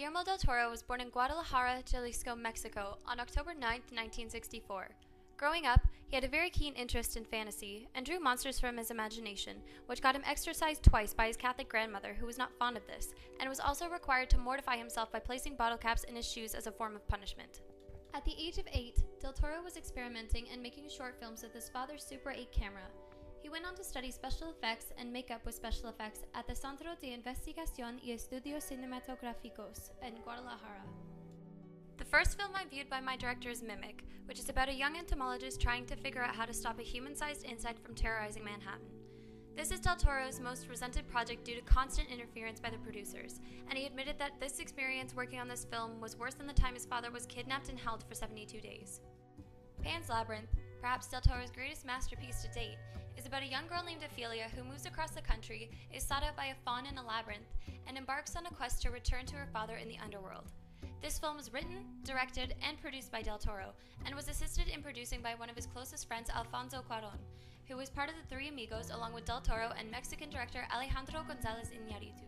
Guillermo del Toro was born in Guadalajara, Jalisco, Mexico on October 9, 1964. Growing up, he had a very keen interest in fantasy and drew monsters from his imagination, which got him exorcised twice by his Catholic grandmother, who was not fond of this, and was also required to mortify himself by placing bottle caps in his shoes as a form of punishment. At the age of 8, Del Toro was experimenting and making short films with his father's Super 8 camera. He went on to study special effects and makeup with special effects at the Centro de Investigación y Estudios Cinematográficos in Guadalajara. The first film I viewed by my director is Mimic, which is about a young entomologist trying to figure out how to stop a human-sized insect from terrorizing Manhattan. This is Del Toro's most resented project due to constant interference by the producers, and he admitted that this experience working on this film was worse than the time his father was kidnapped and held for 72 days. Pan's Labyrinth, perhaps Del Toro's greatest masterpiece to date, is about a young girl named Ophelia who moves across the country, is sought out by a faun in a labyrinth, and embarks on a quest to return to her father in the underworld. This film was written, directed, and produced by Del Toro, and was assisted in producing by one of his closest friends, Alfonso Cuarón, who was part of the Three Amigos along with Del Toro and Mexican director Alejandro González Iñárritu.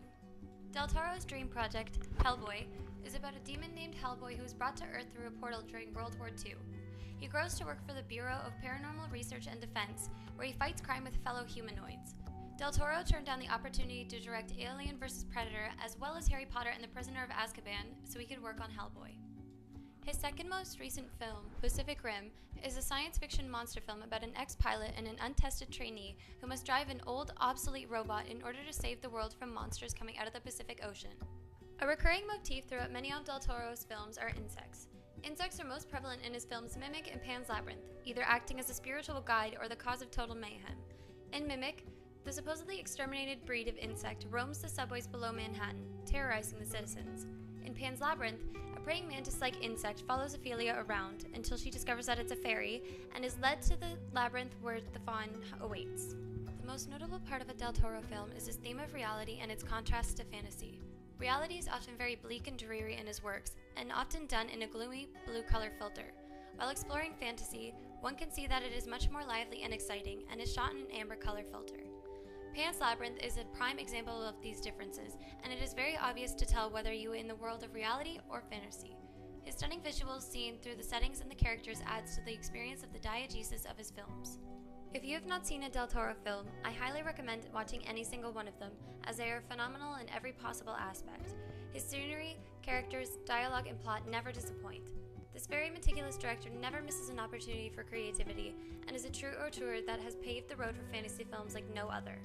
Del Toro's dream project, Hellboy, is about a demon named Hellboy who was brought to Earth through a portal during World War II. He grows to work for the Bureau of Paranormal Research and Defense, where he fights crime with fellow humanoids. Del Toro turned down the opportunity to direct Alien vs. Predator as well as Harry Potter and the Prisoner of Azkaban so he could work on Hellboy. His second most recent film, Pacific Rim, is a science fiction monster film about an ex-pilot and an untested trainee who must drive an old, obsolete robot in order to save the world from monsters coming out of the Pacific Ocean. A recurring motif throughout many of Del Toro's films are insects. Insects are most prevalent in his films Mimic and Pan's Labyrinth, either acting as a spiritual guide or the cause of total mayhem. In Mimic, the supposedly exterminated breed of insect roams the subways below Manhattan, terrorizing the citizens. In Pan's Labyrinth, a praying mantis-like insect follows Ophelia around until she discovers that it's a fairy and is led to the labyrinth where the faun awaits. The most notable part of a Del Toro film is his theme of reality and its contrast to fantasy. Reality is often very bleak and dreary in his works, and often done in a gloomy blue color filter. While exploring fantasy, one can see that it is much more lively and exciting, and is shot in an amber color filter. Pan's Labyrinth is a prime example of these differences, and it is very obvious to tell whether you are in the world of reality or fantasy. His stunning visuals seen through the settings and the characters adds to the experience of the diegesis of his films. If you have not seen a Del Toro film, I highly recommend watching any single one of them, as they are phenomenal in every possible aspect. His scenery, characters, dialogue, and plot never disappoint. This very meticulous director never misses an opportunity for creativity, and is a true auteur that has paved the road for fantasy films like no other.